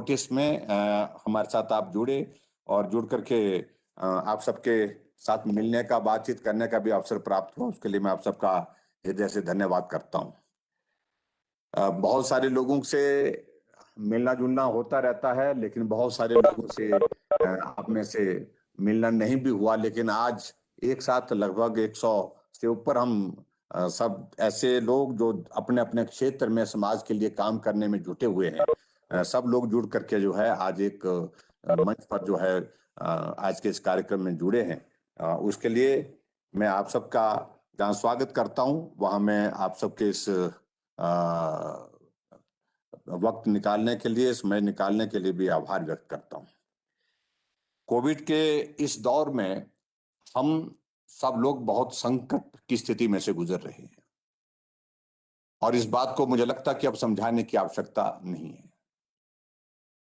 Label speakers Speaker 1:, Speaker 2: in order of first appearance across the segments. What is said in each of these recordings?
Speaker 1: Notice में हमारे साथ आप जुड़े और जुड़ करके आप सबके साथ मिलने का, बातचीत करने का भी अवसर प्राप्त हुआ। उसके लिए मैं आप सबका हृदय से धन्यवाद करता हूँ। बहुत सारे लोगों से मिलना जुलना होता रहता है, लेकिन बहुत सारे लोगों से आप में से मिलना नहीं भी हुआ। लेकिन आज एक साथ लगभग 100 से ऊपर हम सब ऐसे लोग जो अपने अपने क्षेत्र में समाज के लिए काम करने में जुटे हुए हैं, सब लोग जुड़ करके जो है आज एक मंच पर जो है आज के इस कार्यक्रम में जुड़े हैं। उसके लिए मैं आप सबका जहाँ स्वागत करता हूँ, वहाँ मैं आप सबके इस वक्त निकालने के लिए, समय निकालने के लिए भी आभार व्यक्त करता हूँ। कोविड के इस दौर में हम सब लोग बहुत संकट की स्थिति में से गुजर रहे हैं और इस बात को मुझे लगता कि अब समझाने की आवश्यकता नहीं है।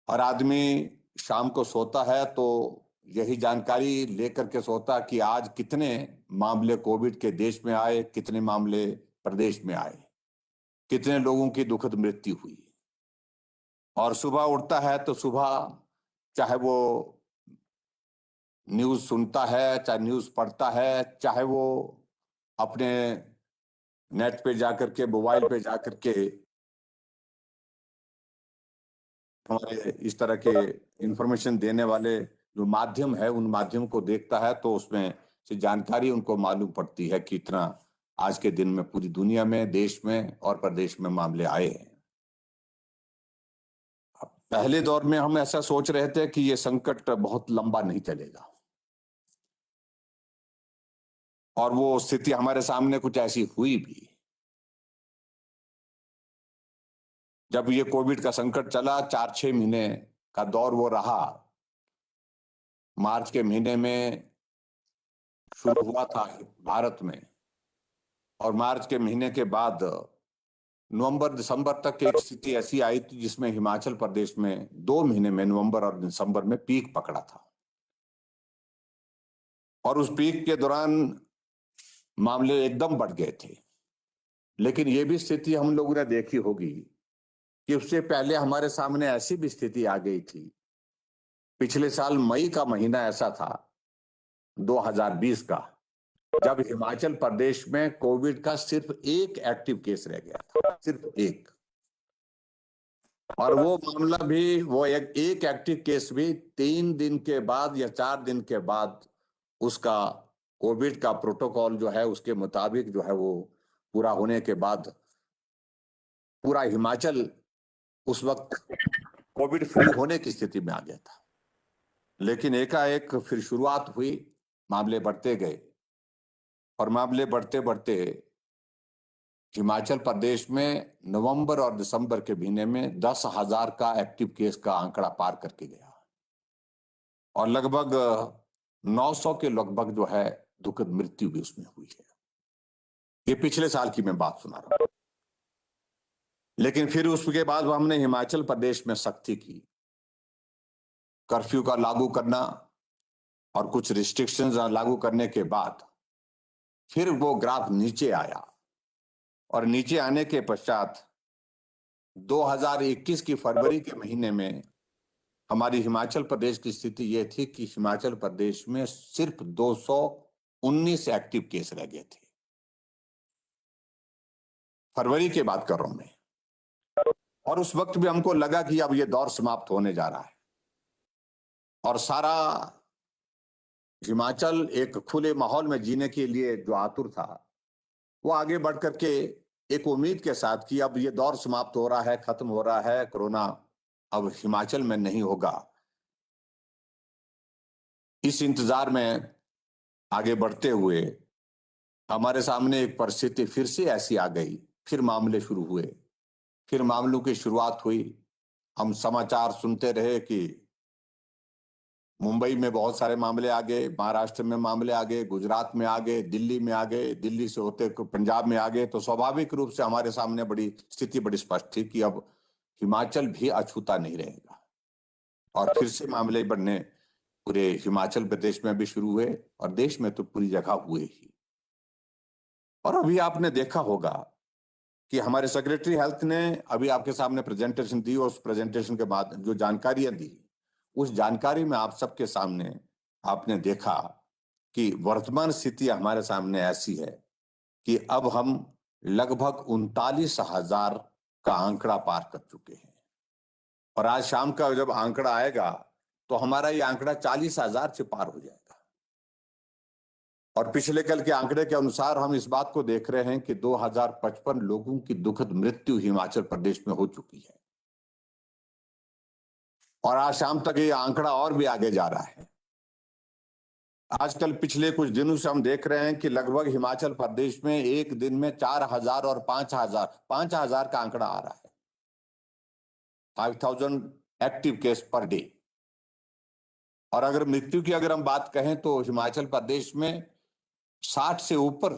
Speaker 1: और आदमी शाम को सोता है तो यही जानकारी लेकर के सोता कि आज कितने मामले कोविड के देश में आए, कितने मामले प्रदेश में आए, कितने लोगों की दुखद मृत्यु हुई। और सुबह उठता है तो सुबह चाहे वो न्यूज सुनता है, चाहे न्यूज पढ़ता है, चाहे वो अपने नेट पे जाकर के, मोबाइल पे जाकर के हमारे इस तरह के इंफॉर्मेशन देने वाले जो माध्यम है उन माध्यम को देखता है, तो उसमें से जानकारी उनको मालूम पड़ती है कि इतना आज के दिन में पूरी दुनिया में, देश में और प्रदेश में मामले आए हैं। पहले दौर में हम ऐसा सोच रहे थे कि ये संकट बहुत लंबा नहीं चलेगा और वो स्थिति हमारे सामने कुछ ऐसी हुई भी। जब ये कोविड का संकट चला, 4-6 महीने का दौर वो रहा। मार्च के महीने में शुरू हुआ था भारत में और मार्च के महीने के बाद नवंबर दिसंबर तक एक स्थिति ऐसी आई थी जिसमें हिमाचल प्रदेश में 2 महीने में, नवंबर और दिसंबर में पीक पकड़ा था। और उस पीक के दौरान मामले एकदम बढ़ गए थे। लेकिन ये भी स्थिति हम लोगों ने देखी होगी कि उससे पहले हमारे सामने ऐसी भी स्थिति आ गई थी। पिछले साल मई का महीना ऐसा था 2020 का, जब हिमाचल प्रदेश में कोविड का सिर्फ एक एक्टिव केस रह गया था, सिर्फ एक। और वो मामला भी, वो एक एक्टिव केस भी 3 दिन के बाद या 4 दिन के बाद उसका कोविड का प्रोटोकॉल जो है उसके मुताबिक जो है वो पूरा होने के बाद पूरा हिमाचल उस वक्त कोविड फ्री होने की स्थिति में आ गया था। लेकिन एकाएक फिर शुरुआत हुई, मामले बढ़ते गए और मामले बढ़ते बढ़ते हिमाचल प्रदेश में नवंबर और दिसंबर के महीने में 10,000 का एक्टिव केस का आंकड़ा पार करके गया और लगभग 900 के लगभग जो है दुखद मृत्यु भी उसमें हुई है। ये पिछले साल की मैं बात सुना रहा हूं। लेकिन फिर उसके बाद हमने हिमाचल प्रदेश में सख्ती की, कर्फ्यू का लागू करना और कुछ रिस्ट्रिक्शंस लागू करने के बाद फिर वो ग्राफ नीचे आया और नीचे आने के पश्चात 2021 की फरवरी के महीने में हमारी हिमाचल प्रदेश की स्थिति यह थी कि हिमाचल प्रदेश में सिर्फ 219 एक्टिव केस रह गए थे। फरवरी की बात कर रहा हूं मैं। और उस वक्त भी हमको लगा कि अब यह दौर समाप्त होने जा रहा है और सारा हिमाचल एक खुले माहौल में जीने के लिए जो आतुर था वो आगे बढ़ करके एक उम्मीद के साथ कि अब ये दौर समाप्त हो रहा है, खत्म हो रहा है, कोरोना अब हिमाचल में नहीं होगा। इस इंतजार में आगे बढ़ते हुए हमारे सामने एक परिस्थिति फिर से ऐसी आ गई, फिर मामले शुरू हुए, फिर मामलों की शुरुआत हुई। हम समाचार सुनते रहे कि मुंबई में बहुत सारे मामले आ गए, महाराष्ट्र में मामले आ गए, गुजरात में आ गए, दिल्ली में आ गए, दिल्ली से होते पंजाब में आ गए। तो स्वाभाविक रूप से हमारे सामने बड़ी स्थिति बड़ी स्पष्ट थी कि अब हिमाचल भी अछूता नहीं रहेगा। और फिर से मामले बढ़ने पूरे हिमाचल प्रदेश में भी शुरू हुए और देश में तो पूरी जगह हुए ही। और अभी आपने देखा होगा कि हमारे सेक्रेटरी हेल्थ ने अभी आपके सामने प्रेजेंटेशन दी और उस प्रेजेंटेशन के बाद जो जानकारियां दी, उस जानकारी में आप सबके सामने आपने देखा कि वर्तमान स्थिति हमारे सामने ऐसी है कि अब हम लगभग 39,000 का आंकड़ा पार कर चुके हैं और आज शाम का जब आंकड़ा आएगा तो हमारा ये आंकड़ा 40,000 से पार हो जाएगा। और पिछले कल के आंकड़े के अनुसार हम इस बात को देख रहे हैं कि 2055 लोगों की दुखद मृत्यु हिमाचल प्रदेश में हो चुकी है और आज शाम तक ये आंकड़ा और भी आगे जा रहा है। आजकल पिछले कुछ दिनों से हम देख रहे हैं कि लगभग हिमाचल प्रदेश में एक दिन में 4,000 और 5,000 का आंकड़ा आ रहा है। 5,000 एक्टिव केस पर डे। और अगर मृत्यु की अगर हम बात कहें तो हिमाचल प्रदेश में 60 से ऊपर,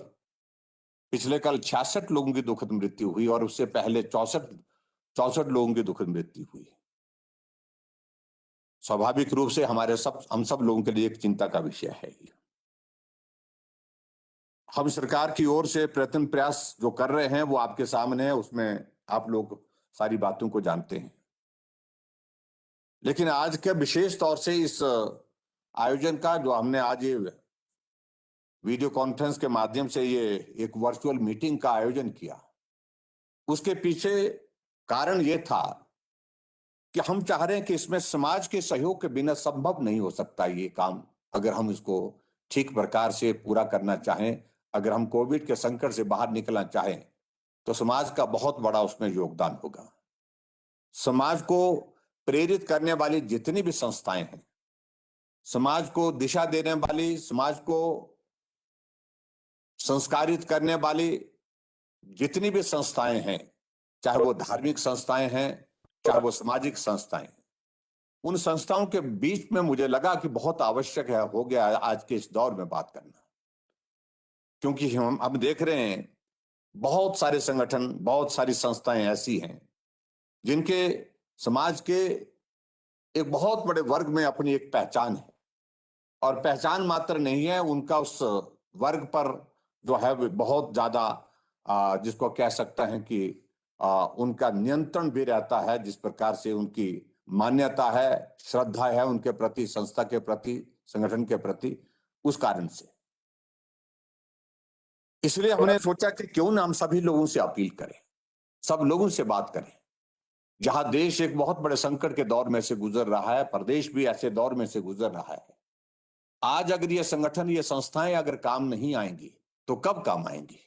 Speaker 1: पिछले कल 66 लोगों की दुखद मृत्यु हुई और उससे पहले 64 लोगों की दुखद मृत्यु हुई। स्वाभाविक रूप से हम सब लोगों के लिए एक चिंता का विषय है। हम सरकार की ओर से प्रयत्न प्रयास जो कर रहे हैं वो आपके सामने है, उसमें आप लोग सारी बातों को जानते हैं। लेकिन आज के विशेष तौर से इस आयोजन का जो हमने आज ये वीडियो कॉन्फ्रेंस के माध्यम से ये एक वर्चुअल मीटिंग का आयोजन किया, उसके पीछे कारण ये था कि हम चाह रहे हैं कि इसमें समाज के सहयोग के बिना संभव नहीं हो सकता ये काम। अगर हम इसको ठीक प्रकार से पूरा करना चाहें, अगर हम कोविड के संकट से बाहर निकलना चाहें तो समाज का बहुत बड़ा उसमें योगदान होगा। समाज को प्रेरित करने वाली जितनी भी संस्थाएं हैं, समाज को दिशा देने वाली, समाज को संस्कारित करने वाली जितनी भी संस्थाएं हैं, चाहे वो धार्मिक संस्थाएं हैं, चाहे वो सामाजिक संस्थाएं, उन संस्थाओं के बीच में मुझे लगा कि बहुत आवश्यक है हो गया आज के इस दौर में बात करना। क्योंकि हम अब देख रहे हैं बहुत सारे संगठन, बहुत सारी संस्थाएं ऐसी हैं जिनके समाज के एक बहुत बड़े वर्ग में अपनी एक पहचान है और पहचान मात्र नहीं है, उनका उस वर्ग पर जो है बहुत ज्यादा जिसको कह सकते हैं कि उनका नियंत्रण भी रहता है। जिस प्रकार से उनकी मान्यता है, श्रद्धा है उनके प्रति, संस्था के प्रति, संगठन के प्रति, उस कारण से इसलिए हमने सोचा कि क्यों ना हम सभी लोगों से अपील करें, सब लोगों से बात करें। जहां देश एक बहुत बड़े संकट के दौर में से गुजर रहा है, प्रदेश भी ऐसे दौर में से गुजर रहा है। आज अगर ये संगठन, ये संस्थाएं अगर काम नहीं आएंगी तो कब काम आएंगी?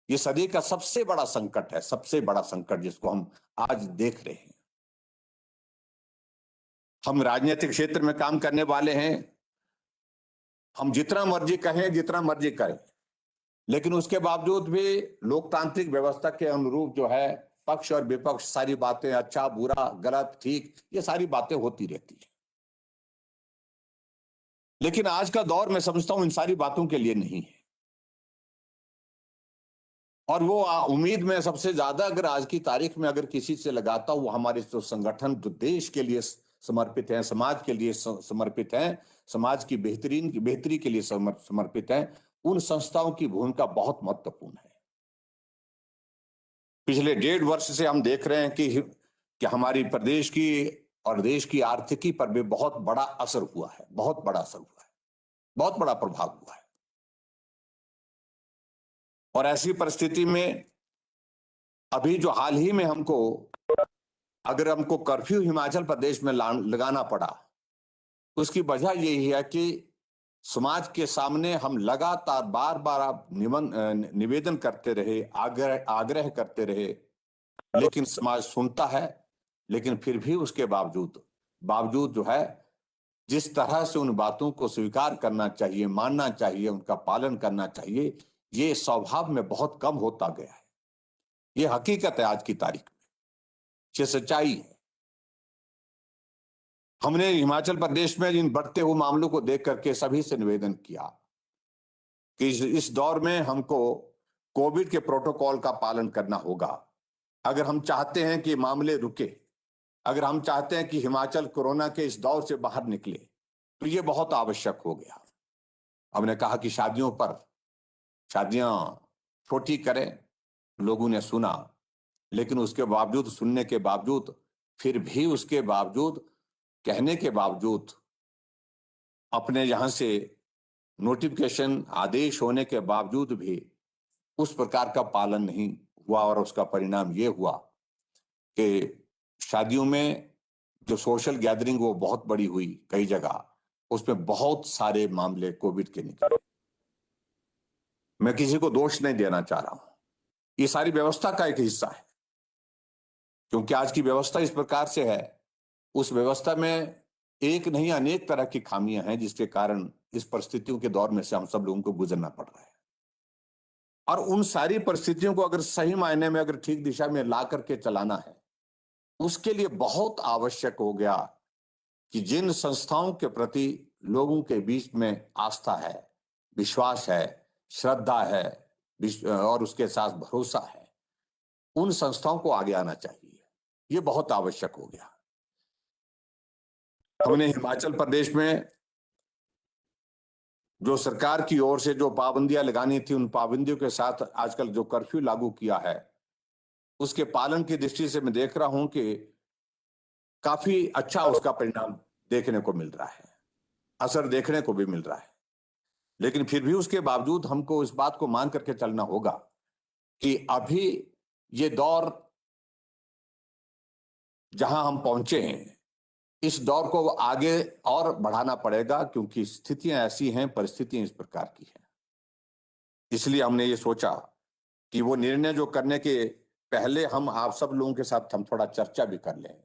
Speaker 1: ये सदी का सबसे बड़ा संकट है, सबसे बड़ा संकट जिसको हम आज देख रहे हैं। हम राजनीतिक क्षेत्र में काम करने वाले हैं, हम जितना मर्जी कहें, जितना मर्जी करें, लेकिन उसके बावजूद भी लोकतांत्रिक व्यवस्था के अनुरूप जो है पक्ष और विपक्ष सारी बातें, अच्छा बुरा गलत ठीक, ये सारी बातें होती रहती है। लेकिन आज का दौर मैं समझता हूं इन सारी बातों के लिए नहीं है। और वो उम्मीद में सबसे ज्यादा अगर आज की तारीख में अगर किसी से लगाता हूं, वो हमारे जो संगठन जो देश के लिए समर्पित हैं, समाज के लिए समर्पित हैं, समाज की बेहतरी के लिए समर्पित हैं, उन संस्थाओं की भूमिका बहुत महत्वपूर्ण है। पिछले 1.5 वर्ष से हम देख रहे हैं कि हमारी प्रदेश की और देश की आर्थिकी पर भी बहुत बड़ा असर हुआ है, बहुत बड़ा असर हुआ है, बहुत बड़ा प्रभाव हुआ है। और ऐसी परिस्थिति में अभी जो हाल ही में अगर हमको कर्फ्यू हिमाचल प्रदेश में लगाना पड़ा, उसकी वजह यही है कि समाज के सामने हम लगातार बार बार निवेदन करते रहे, आग्रह करते रहे, लेकिन समाज सुनता है। लेकिन फिर भी उसके बावजूद जो है, जिस तरह से उन बातों को स्वीकार करना चाहिए, मानना चाहिए, उनका पालन करना चाहिए, ये स्वभाव में बहुत कम होता गया है। ये हकीकत है आज की तारीख में, ये सच्चाई है। हमने हिमाचल प्रदेश में इन बढ़ते हुए मामलों को देख करके सभी से निवेदन किया कि इस दौर में हमको कोविड के प्रोटोकॉल का पालन करना होगा। अगर हम चाहते हैं कि मामले रुके, अगर हम चाहते हैं कि हिमाचल कोरोना के इस दौर से बाहर निकले, तो ये बहुत आवश्यक हो गया। हमने कहा कि शादियां छोटी करें, लोगों ने सुना, लेकिन उसके बावजूद, सुनने के बावजूद, फिर भी उसके बावजूद, कहने के बावजूद, अपने यहां से नोटिफिकेशन आदेश होने के बावजूद भी उस प्रकार का पालन नहीं हुआ, और उसका परिणाम ये हुआ कि शादियों में जो सोशल गैदरिंग वो बहुत बड़ी हुई कई जगह, उसमें बहुत सारे मामले कोविड के निकले। मैं किसी को दोष नहीं देना चाह रहा हूं, ये सारी व्यवस्था का एक हिस्सा है, क्योंकि आज की व्यवस्था इस प्रकार से है, उस व्यवस्था में एक नहीं अनेक तरह की खामियां हैं, जिसके कारण इस परिस्थितियों के दौर में से हम सब लोगों को गुजरना पड़ रहा है। और उन सारी परिस्थितियों को अगर सही मायने में, अगर ठीक दिशा में ला करके चलाना है, उसके लिए बहुत आवश्यक हो गया कि जिन संस्थाओं के प्रति लोगों के बीच में आस्था है, विश्वास है, श्रद्धा है, और उसके साथ भरोसा है, उन संस्थाओं को आगे आना चाहिए। ये बहुत आवश्यक हो गया। हमने हिमाचल प्रदेश में जो सरकार की ओर से जो पाबंदियां लगानी थी, उन पाबंदियों के साथ आजकल जो कर्फ्यू लागू किया है, उसके पालन की दृष्टि से मैं देख रहा हूं कि काफी अच्छा उसका परिणाम देखने को मिल रहा है, असर देखने को भी मिल रहा है। लेकिन फिर भी उसके बावजूद हमको इस बात को मान करके चलना होगा कि अभी ये दौर जहां हम पहुंचे हैं, इस दौर को आगे और बढ़ाना पड़ेगा, क्योंकि स्थितियां ऐसी हैं, परिस्थितियां इस प्रकार की हैं। इसलिए हमने ये सोचा कि वो निर्णय जो करने के पहले हम आप सब लोगों के साथ हम थोड़ा चर्चा भी कर लें,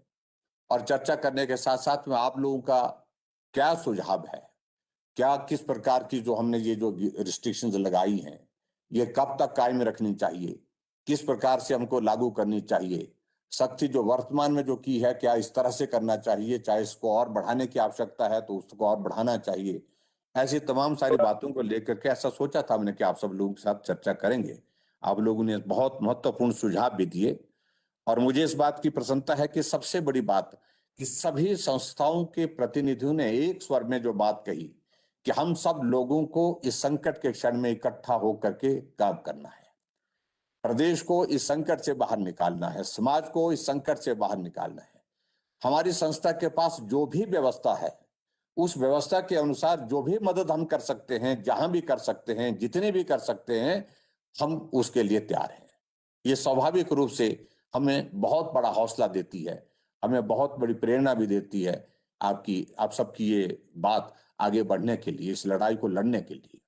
Speaker 1: और चर्चा करने के साथ साथ में आप लोगों का क्या सुझाव है, क्या किस प्रकार की जो हमने ये जो रिस्ट्रिक्शंस लगाई हैं, ये कब तक कायम रखनी चाहिए, किस प्रकार से हमको लागू करनी चाहिए, सख्ती जो वर्तमान में जो की है क्या इस तरह से करना चाहिए, चाहे इसको और बढ़ाने की आवश्यकता है तो उसको और बढ़ाना चाहिए। ऐसी तमाम सारी बातों को लेकर के ऐसा सोचा था हमने कि आप सब लोगों के साथ चर्चा करेंगे। आप लोगों ने बहुत महत्वपूर्ण सुझाव भी दिए, और मुझे इस बात की प्रसन्नता है कि सबसे बड़ी बात कि सभी संस्थाओं के प्रतिनिधियों ने एक स्वर में जो बात कही कि हम सब लोगों को इस संकट के क्षण में इकट्ठा होकर के काम करना है, प्रदेश को इस संकट से बाहर निकालना है, समाज को इस संकट से बाहर निकालना है। हमारी संस्था के पास जो भी व्यवस्था है, उस व्यवस्था के अनुसार जो भी मदद हम कर सकते हैं, जहां भी कर सकते हैं, जितने भी कर सकते हैं, हम उसके लिए तैयार हैं। ये स्वाभाविक रूप से हमें बहुत बड़ा हौसला देती है, हमें बहुत बड़ी प्रेरणा भी देती है, आप सबकी ये बात आगे बढ़ने के लिए, इस लड़ाई को लड़ने के लिए।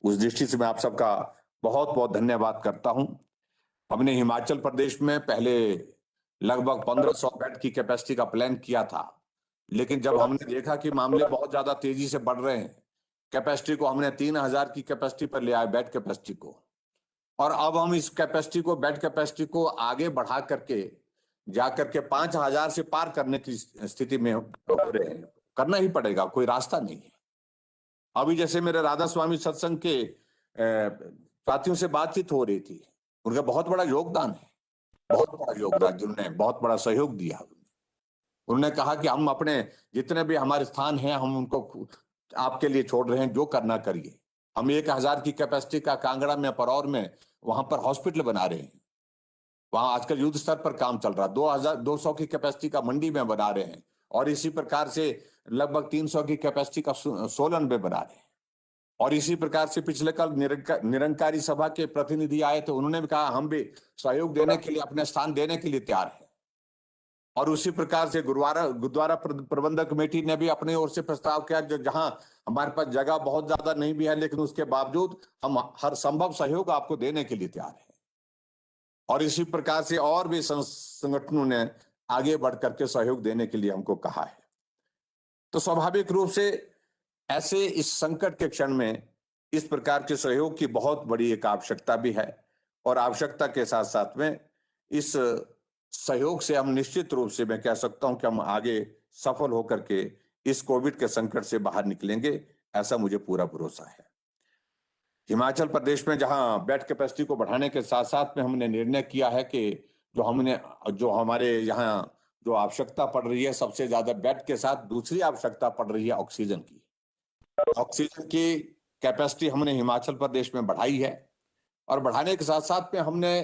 Speaker 1: उस दृष्टि से मैं आप सबका बहुत बहुत धन्यवाद करता हूं। हमने हिमाचल प्रदेश में पहले लगभग 1500 बेड की कैपेसिटी का प्लान किया था, लेकिन जब हमने देखा कि मामले बहुत ज्यादा तेजी से बढ़ रहे हैं, कैपेसिटी को हमने 3000 की कैपेसिटी पर ले आए, बेड कैपेसिटी को। और अब हम इस कैपेसिटी को, बेड कैपेसिटी को आगे बढ़ा करके जाकर के 5000 से पार करने की स्थिति में हो रहे हैं। करना ही पड़ेगा, कोई रास्ता नहीं है। अभी जैसे मेरे राधा स्वामी सत्संग के साथियों से बातचीत हो रही थी, उनका बहुत बड़ा योगदान है, बहुत बड़ा योगदान, जिन्होंने बहुत बड़ा सहयोग दिया। उन्होंने कहा कि हम अपने जितने भी हमारे स्थान हैं, हम उनको आपके लिए छोड़ रहे हैं, जो करना करिए। हम 1000 की कैपेसिटी का कांगड़ा में, परौर में, वहां पर हॉस्पिटल बना रहे हैं। वहां आजकल युद्ध स्तर पर काम चल रहा है। 2200 की कैपेसिटी का मंडी में बना रहे हैं, और इसी प्रकार से लगभग 300 की कैपेसिटी का सोलन में बना रहे हैं। और इसी प्रकार से पिछले कल निरंकारी सभा के प्रतिनिधि आए थे, उन्होंने भी कहा हम भी सहयोग देने के लिए, अपने स्थान देने के लिए तैयार हैं। और उसी प्रकार से गुरुद्वारा प्रबंधक कमेटी ने भी अपनी ओर से प्रस्ताव किया, जो जहां हमारे पास जगह बहुत ज्यादा नहीं भी है, लेकिन उसके बावजूद हम हर संभव सहयोग आपको देने के लिए तैयार हैं। और इसी प्रकार से और भी संगठनों ने आगे बढ़ करके सहयोग देने के लिए हमको कहा है। तो स्वाभाविक रूप से ऐसे इस संकट के क्षण में इस प्रकार के सहयोग की बहुत बड़ी एक आवश्यकता भी है, और आवश्यकता के साथ साथ में इस सहयोग से हम निश्चित रूप से, मैं कह सकता हूं कि हम आगे सफल होकर के इस कोविड के संकट से बाहर निकलेंगे, ऐसा मुझे पूरा भरोसा है। हिमाचल प्रदेश में जहां बेड कैपेसिटी को बढ़ाने के साथ साथ में हमने निर्णय किया है कि जो हमारे यहाँ जो आवश्यकता पड़ रही है, सबसे ज्यादा बेड के साथ दूसरी आवश्यकता पड़ रही है ऑक्सीजन की। ऑक्सीजन की कैपेसिटी हमने हिमाचल प्रदेश में बढ़ाई है, और बढ़ाने के साथ साथ में हमने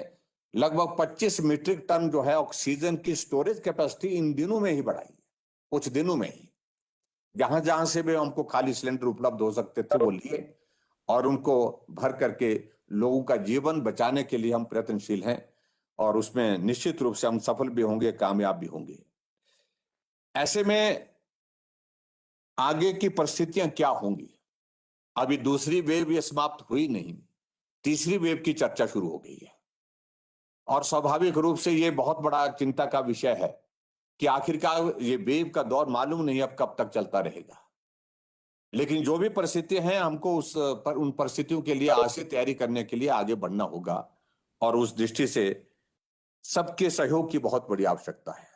Speaker 1: लगभग 25 मीट्रिक टन जो है ऑक्सीजन की स्टोरेज कैपेसिटी इन दिनों में ही बढ़ाई, कुछ दिनों में ही। जहां जहां से भी हमको खाली सिलेंडर उपलब्ध हो सकते थे वो लिए और उनको भर करके लोगों का जीवन बचाने के लिए हम प्रयत्नशील हैं, और उसमें निश्चित रूप से हम सफल भी होंगे, कामयाब भी होंगे। ऐसे में आगे की परिस्थितियां क्या होंगी? अभी दूसरी वेव ये समाप्त हुई नहीं, तीसरी वेव की चर्चा शुरू हो गई है, और स्वाभाविक रूप से ये बहुत बड़ा चिंता का विषय है कि आखिरकार ये वेव का दौर मालूम नहीं अब कब तक चलता रहेगा। लेकिन जो भी परिस्थितियां हैं, हमको उन परिस्थितियों के लिए आज से तैयारी करने के लिए आगे बढ़ना होगा, और उस दृष्टि से सबके सहयोग की बहुत बड़ी आवश्यकता है।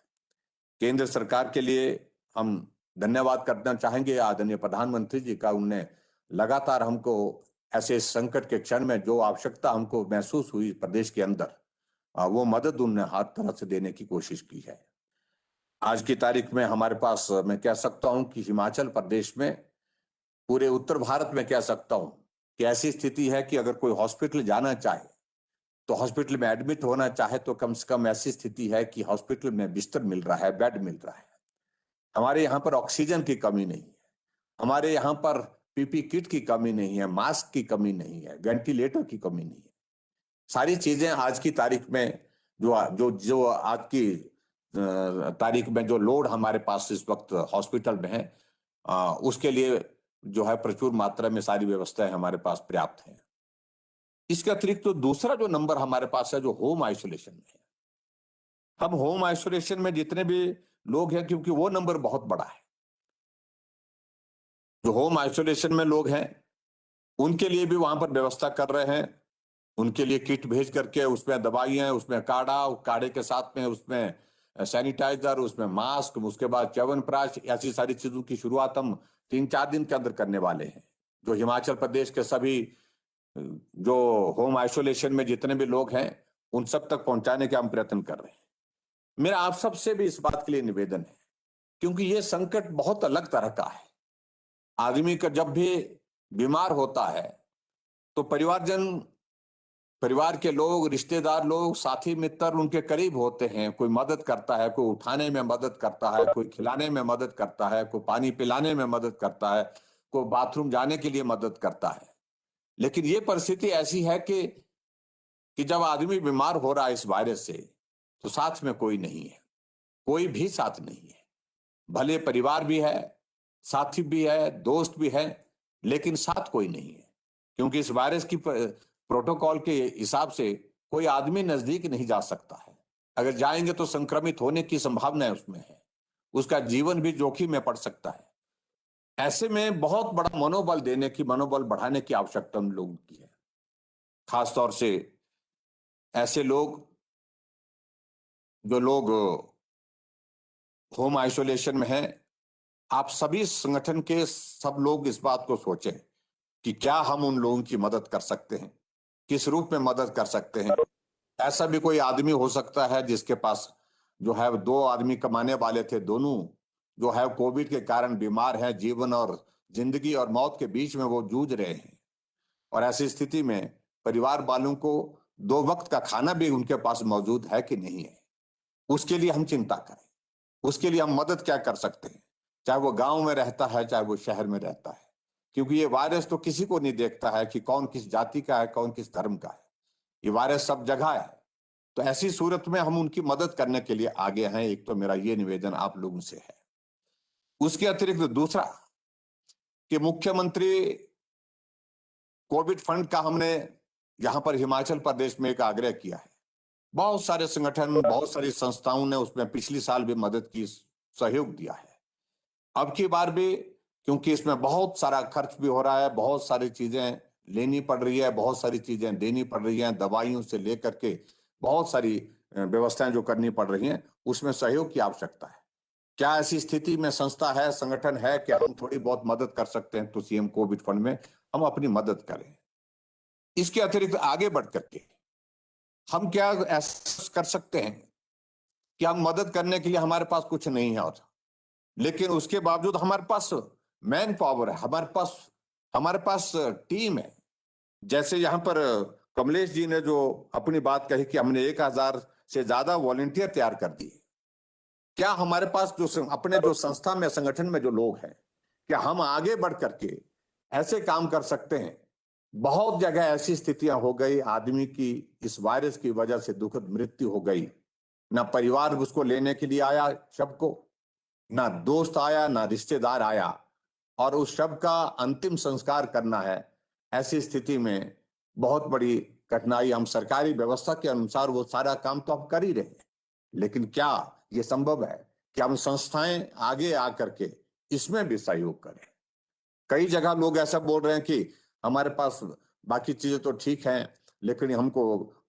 Speaker 1: केंद्र सरकार के लिए हम धन्यवाद करना चाहेंगे आदरणीय प्रधानमंत्री जी का। उनने लगातार हमको ऐसे संकट के क्षण में जो आवश्यकता हमको महसूस हुई प्रदेश के अंदर, वो मदद उनने हर तरह से देने की कोशिश की है। आज की तारीख में हमारे पास, मैं कह सकता हूं कि हिमाचल प्रदेश में, पूरे उत्तर भारत में कह सकता हूं कि ऐसी स्थिति है कि अगर कोई हॉस्पिटल जाना चाहे, तो हॉस्पिटल में एडमिट होना चाहे, तो कम से कम ऐसी स्थिति है कि हॉस्पिटल में बिस्तर मिल रहा है, बेड मिल रहा है। हमारे यहाँ पर ऑक्सीजन की कमी नहीं है, हमारे यहाँ पर पीपी किट की कमी नहीं है, मास्क की कमी नहीं है, वेंटिलेटर की कमी नहीं है। सारी चीजें आज की तारीख में, जो जो जो आज की तारीख में जो लोड हमारे पास इस वक्त हॉस्पिटल में है, उसके लिए जो है प्रचुर मात्रा में सारी व्यवस्थाएं हमारे पास पर्याप्त है। इसके अतिरिक्त तो दूसरा जो नंबर हमारे पास है, जो होम आइसोलेशन में है, हम होम आइसोलेशन में जितने भी लोग हैं, क्योंकि वो नंबर बहुत बड़ा है, जो होम आइसोलेशन में लोग हैं उनके लिए भी वहां पर व्यवस्था कर रहे हैं। उनके लिए किट भेज करके उसमें दवाइयां, उसमें काढ़ा, काढ़े के साथ में उसमें सैनिटाइजर, उसमें मास्क, उसके बाद च्यवनप्राश, ऐसी सारी चीजों की शुरुआत हम 3-4 दिन के अंदर करने वाले हैं। जो हिमाचल प्रदेश के सभी जो होम आइसोलेशन में जितने भी लोग हैं, उन सब तक पहुंचाने के हम प्रयत्न कर रहे हैं। मेरा आप सबसे भी इस बात के लिए निवेदन है, क्योंकि ये संकट बहुत अलग तरह का है। आदमी का जब भी बीमार होता है तो परिवारजन, परिवार के लोग, रिश्तेदार लोग, साथी मित्र उनके करीब होते हैं। कोई मदद करता है, कोई उठाने में मदद करता है, कोई खिलाने में मदद करता है, कोई पानी पिलाने में मदद करता है, कोई बाथरूम जाने के लिए मदद करता है। लेकिन ये परिस्थिति ऐसी है कि जब आदमी बीमार हो रहा है इस वायरस से, तो साथ में कोई नहीं है, कोई भी साथ नहीं है। भले परिवार भी है, साथी भी है, दोस्त भी है, लेकिन साथ कोई नहीं है, क्योंकि इस वायरस की प्रोटोकॉल के हिसाब से कोई आदमी नजदीक नहीं जा सकता है। अगर जाएंगे तो संक्रमित होने की संभावना उसमें है, उसका जीवन भी जोखिम में पड़ सकता है। ऐसे में बहुत बड़ा मनोबल देने की, मनोबल बढ़ाने की आवश्यकता हम लोगों की है। खासतौर से ऐसे लोग, जो लोग होम आइसोलेशन में हैं, आप सभी संगठन के सब लोग इस बात को सोचें कि क्या हम उन लोगों की मदद कर सकते हैं, किस रूप में मदद कर सकते हैं। ऐसा भी कोई आदमी हो सकता है जिसके पास जो है 2 आदमी कमाने वाले थे, दोनों जो है कोविड के कारण बीमार हैं, जीवन और जिंदगी और मौत के बीच में वो जूझ रहे हैं। और ऐसी स्थिति में परिवार वालों को 2 वक्त का खाना भी उनके पास मौजूद है कि नहीं है, उसके लिए हम चिंता करें। उसके लिए हम मदद क्या कर सकते हैं, चाहे वो गांव में रहता है, चाहे वो शहर में रहता है, क्योंकि ये वायरस तो किसी को नहीं देखता है कि कौन किस जाति का है, कौन किस धर्म का है। ये वायरस सब जगह है। तो ऐसी सूरत में हम उनकी मदद करने के लिए आगे हैं। एक तो मेरा ये निवेदन आप लोगों से है। उसके अतिरिक्त दूसरा, कि मुख्यमंत्री कोविड फंड का हमने यहां पर हिमाचल प्रदेश में एक आग्रह किया है। बहुत सारे संगठन, बहुत सारी संस्थाओं ने उसमें पिछली साल भी मदद की, सहयोग दिया है। अब की बार भी, क्योंकि इसमें बहुत सारा खर्च भी हो रहा है, बहुत सारी चीजें लेनी पड़ रही है, बहुत सारी चीजें देनी पड़ रही हैं, दवाइयों से लेकर के बहुत सारी व्यवस्थाएं जो करनी पड़ रही हैं, उसमें सहयोग की आवश्यकता है। क्या ऐसी स्थिति में संस्था है, संगठन है कि हम थोड़ी बहुत मदद कर सकते हैं, तो सीएम कोविड फंड में हम अपनी मदद करें। इसके अतिरिक्त आगे बढ़ करके हम क्या ऐसा कर सकते हैं कि हम मदद करने के लिए हमारे पास कुछ नहीं है, और लेकिन उसके बावजूद हमारे पास मैन पावर है, हमारे पास टीम है। जैसे यहाँ पर कमलेश जी ने जो अपनी बात कही कि हमने 1000 से ज्यादा वॉलंटियर तैयार कर दिए, क्या हमारे पास जो अपने जो संस्था में संगठन में जो लोग हैं, क्या हम आगे बढ़ करके ऐसे काम कर सकते हैं? बहुत जगह ऐसी स्थितियां हो गई, आदमी की इस वायरस की वजह से दुखद मृत्यु हो गई, ना परिवार उसको लेने के लिए आया शव को, ना दोस्त आया, ना रिश्तेदार आया, और उस शव का अंतिम संस्कार करना है। ऐसी स्थिति में बहुत बड़ी कठिनाई, हम सरकारी व्यवस्था के अनुसार वो सारा काम तो हम कर ही रहे हैं, लेकिन क्या ये संभव है कि हम संस्थाएं आगे आकर के इसमें भी सहयोग करें? कई जगह लोग ऐसा बोल रहे हैं कि हमारे पास बाकी चीजें तो ठीक हैं, लेकिन हमको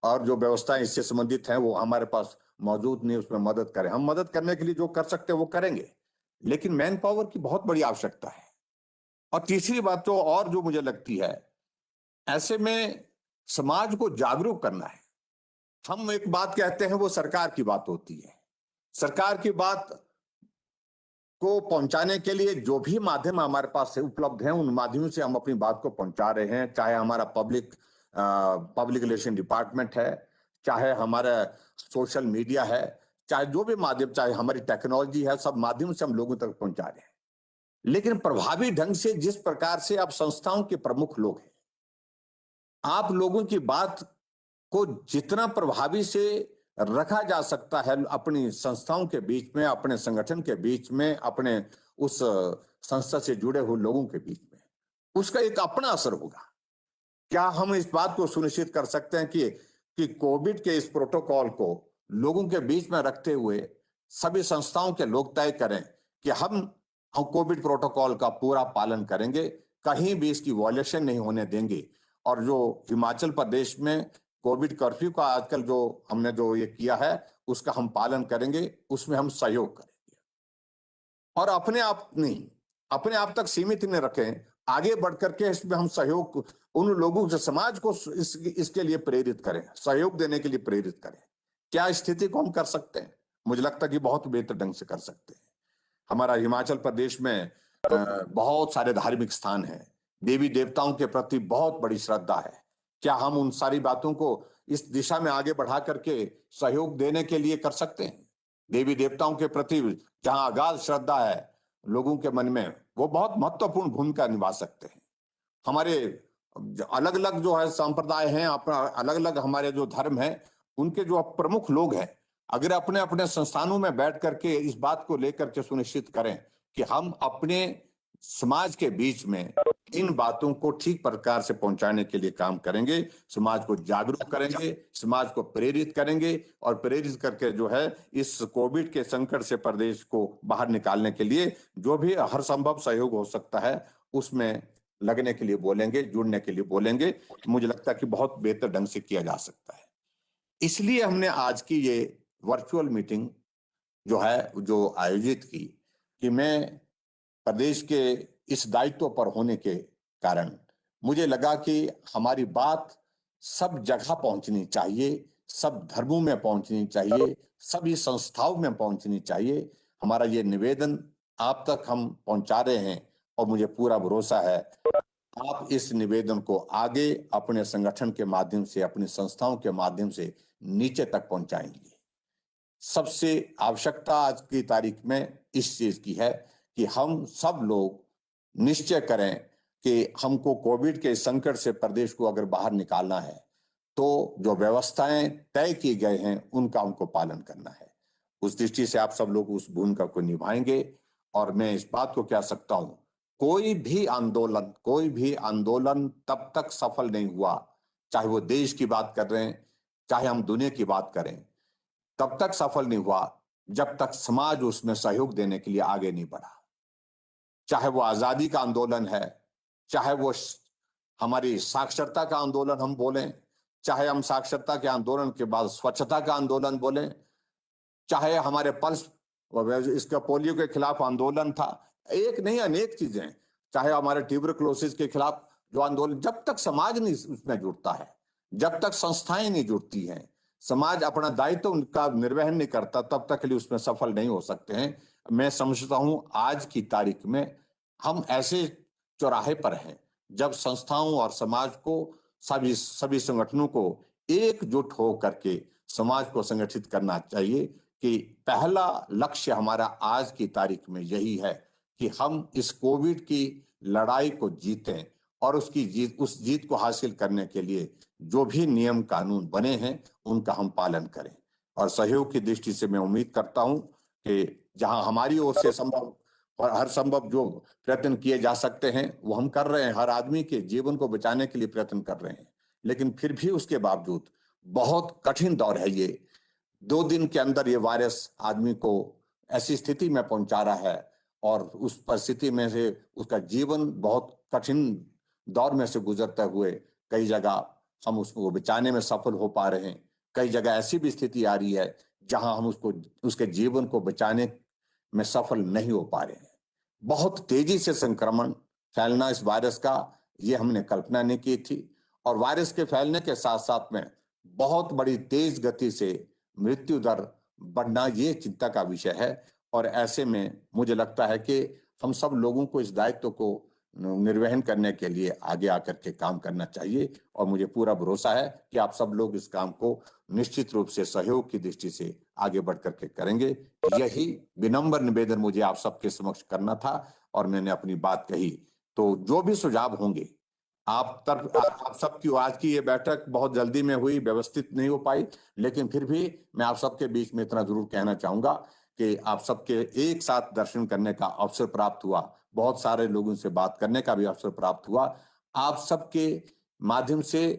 Speaker 1: और जो व्यवस्थाएं इससे संबंधित हैं वो हमारे पास मौजूद नहीं, उसमें मदद करें। हम मदद करने के लिए जो कर सकते हैं वो करेंगे, लेकिन मैन पावर की बहुत बड़ी आवश्यकता है। और तीसरी बात तो और जो मुझे लगती है, ऐसे में समाज को जागरूक करना है। हम एक बात कहते हैं, वो सरकार की बात होती है। सरकार की बात को पहुंचाने के लिए जो भी माध्यम हमारे पास से उपलब्ध हैं, उन माध्यमों से हम अपनी बात को पहुंचा रहे हैं। चाहे हमारा पब्लिक रिलेशन डिपार्टमेंट है, चाहे हमारा सोशल मीडिया है, चाहे जो भी माध्यम, चाहे हमारी टेक्नोलॉजी है, सब माध्यम से हम लोगों तक पहुंचा रहे हैं। लेकिन प्रभावी ढंग से जिस प्रकार से आप संस्थाओं के प्रमुख लोग हैं, आप लोगों की बात को जितना प्रभावी से रखा जा सकता है अपनी संस्थाओं के बीच में, अपने संगठन के बीच में, अपने उस संस्था से जुड़े हुए लोगों के बीच में, उसका एक अपना असर होगा। क्या हम इस बात को सुनिश्चित कर सकते हैं कि कोविड के इस प्रोटोकॉल को लोगों के बीच में रखते हुए सभी संस्थाओं के लोग तय करें कि हम कोविड प्रोटोकॉल का पूरा पालन करेंगे, कहीं भी इसकी वॉयलेशन नहीं होने देंगे। और जो हिमाचल प्रदेश में कोविड कर्फ्यू का आजकल जो हमने जो ये किया है, उसका हम पालन करेंगे, उसमें हम सहयोग करेंगे। और अपने आप नहीं, अपने आप तक सीमित नहीं रखें, आगे बढ़ करके इसमें हम सहयोग उन लोगों से, समाज को इसके लिए प्रेरित करें, सहयोग देने के लिए प्रेरित करें। क्या स्थिति को हम कर सकते हैं? मुझे लगता है कि बहुत बेहतर ढंग से कर सकते हैं। हमारा हिमाचल प्रदेश में बहुत सारे धार्मिक स्थान हैं, देवी देवताओं के प्रति बहुत बड़ी श्रद्धा है। क्या हम उन सारी बातों को इस दिशा में आगे बढ़ा करके सहयोग देने के लिए कर सकते हैं? देवी देवताओं के प्रति जहां अगाध श्रद्धा है लोगों के मन में, वो बहुत महत्वपूर्ण भूमिका निभा सकते हैं। हमारे अलग अलग जो है संप्रदाय हैं, अपना अलग अलग हमारे जो धर्म है, उनके जो प्रमुख लोग हैं, अगर अपने अपने संस्थानों में बैठ करके इस बात को लेकर के सुनिश्चित करें कि हम अपने समाज के बीच में इन बातों को ठीक प्रकार से पहुंचाने के लिए काम करेंगे, समाज को जागरूक करेंगे, समाज को प्रेरित करेंगे, और प्रेरित करके जो है इस कोविड के संकट से प्रदेश को बाहर निकालने के लिए जो भी हर संभव सहयोग हो सकता है उसमें लगने के लिए बोलेंगे, जुड़ने के लिए बोलेंगे। मुझे लगता है कि बहुत बेहतर ढंग से किया जा सकता है। इसलिए हमने आज की ये वर्चुअल मीटिंग जो है जो आयोजित की, कि मैं प्रदेश के इस दायित्व पर होने के कारण मुझे लगा कि हमारी बात सब जगह पहुंचनी चाहिए, सब धर्मों में पहुंचनी चाहिए, सभी संस्थाओं में पहुंचनी चाहिए। हमारा ये निवेदन आप तक हम पहुंचा रहे हैं, और मुझे पूरा भरोसा है आप इस निवेदन को आगे अपने संगठन के माध्यम से, अपनी संस्थाओं के माध्यम से नीचे तक पहुंचाएंगे। सबसे आवश्यकता आज की तारीख में इस चीज की है कि हम सब लोग निश्चय करें कि हमको कोविड के संकट से प्रदेश को अगर बाहर निकालना है तो जो व्यवस्थाएं तय की गए हैं उनका हमको पालन करना है। उस दृष्टि से आप सब लोग उस भूमिका को निभाएंगे। और मैं इस बात को कह सकता हूं, कोई भी आंदोलन तब तक सफल नहीं हुआ, चाहे वो देश की बात कर रहे हैं, चाहे हम दुनिया की बात करें, तब तक सफल नहीं हुआ जब तक समाज उसमें सहयोग देने के लिए आगे नहीं बढ़ा। चाहे वो आजादी का आंदोलन है, चाहे वो हमारी साक्षरता का आंदोलन हम बोलें, चाहे हम साक्षरता के आंदोलन के बाद स्वच्छता का आंदोलन बोलें, चाहे हमारे पल्स इसका पोलियो के खिलाफ आंदोलन था, एक नहीं अनेक चीजें, चाहे हमारे ट्यूबरक्लोसिस के खिलाफ जो आंदोलन, जब तक समाज नहीं उसमें जुड़ता है, जब तक संस्थाएं नहीं जुड़ती हैं, समाज अपना दायित्व उनका निर्वहन नहीं करता, तब तक के लिए उसमें सफल नहीं हो सकते हैं। मैं समझता हूं आज की तारीख में हम ऐसे चौराहे पर हैं जब संस्थाओं और समाज को सभी सभी संगठनों को एकजुट हो करके समाज को संगठित करना चाहिए कि पहला लक्ष्य हमारा आज की तारीख में यही है कि हम इस कोविड की लड़ाई को जीतें और उस जीत को हासिल करने के लिए जो भी नियम कानून बने हैं उनका हम पालन करें। और सहयोग की दृष्टि से मैं उम्मीद करता हूं कि जहां हमारी ओर से संभव और हर संभव जो प्रयत्न किए जा सकते हैं वो हम कर रहे हैं। हर आदमी के जीवन को बचाने के लिए प्रयत्न कर रहे हैं, लेकिन फिर भी उसके बावजूद बहुत कठिन दौर है ये। 2 दिन के अंदर ये वायरस आदमी को ऐसी स्थिति में पहुंचा रहा है और उस परिस्थिति में से उसका जीवन बहुत कठिन दौर में से गुजरते हुए कई जगह हम उसको बचाने में सफल हो पा रहे हैं। कई जगह ऐसी भी स्थिति आ रही है जहां हम उसके जीवन को बचाने में सफल नहीं हो पा रहे हैं। बहुत तेजी से संक्रमण फैलना इस वायरस का, ये हमने कल्पना नहीं की थी। और वायरस के फैलने के साथ साथ में बहुत बड़ी तेज गति से मृत्यु दर बढ़ना, ये चिंता का विषय है। और ऐसे में मुझे लगता है कि हम सब लोगों को इस दायित्व को निर्वहन करने के लिए आगे आकर के काम करना चाहिए। और मुझे पूरा भरोसा है कि आप सब लोग इस काम को निश्चित रूप से सहयोग की दृष्टि से आगे बढ़ करके करेंगे। यही विनम्र निवेदन मुझे आप सबके समक्ष करना था और मैंने अपनी बात कही। तो जो भी सुझाव होंगे आप सबकी आज की ये बैठक बहुत जल्दी में हुई, व्यवस्थित नहीं हो पाई, लेकिन फिर भी मैं आप सबके बीच में इतना जरूर कहना चाहूंगा कि आप सबके एक साथ दर्शन करने का अवसर प्राप्त हुआ, बहुत सारे लोगों से बात करने का भी अवसर प्राप्त हुआ। आप सबके माध्यम से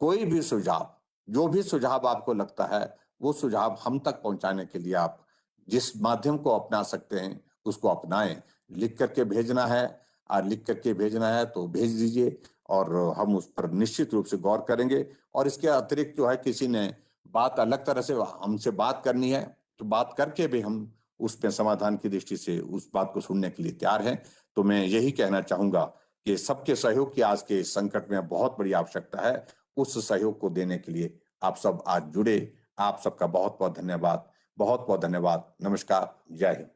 Speaker 1: कोई भी सुझाव, जो भी सुझाव आपको लगता है वो सुझाव हम तक पहुंचाने के लिए आप जिस माध्यम को अपना सकते हैं उसको अपनाएं। लिख करके भेजना है और लिख करके भेजना है तो भेज दीजिए और हम उस पर निश्चित रूप से गौर करेंगे। और इसके अतिरिक्त जो है किसी ने बात अलग तरह से हमसे बात करनी है तो बात करके भी हम उस पर समाधान की दृष्टि से उस बात को सुनने के लिए तैयार हैं। तो मैं यही कहना चाहूंगा कि सबके सहयोग की आज के संकट में बहुत बड़ी आवश्यकता है। उस सहयोग को देने के लिए आप सब आज जुड़े। आप सबका बहुत बहुत धन्यवाद, बहुत बहुत धन्यवाद। नमस्कार, जय हिंद।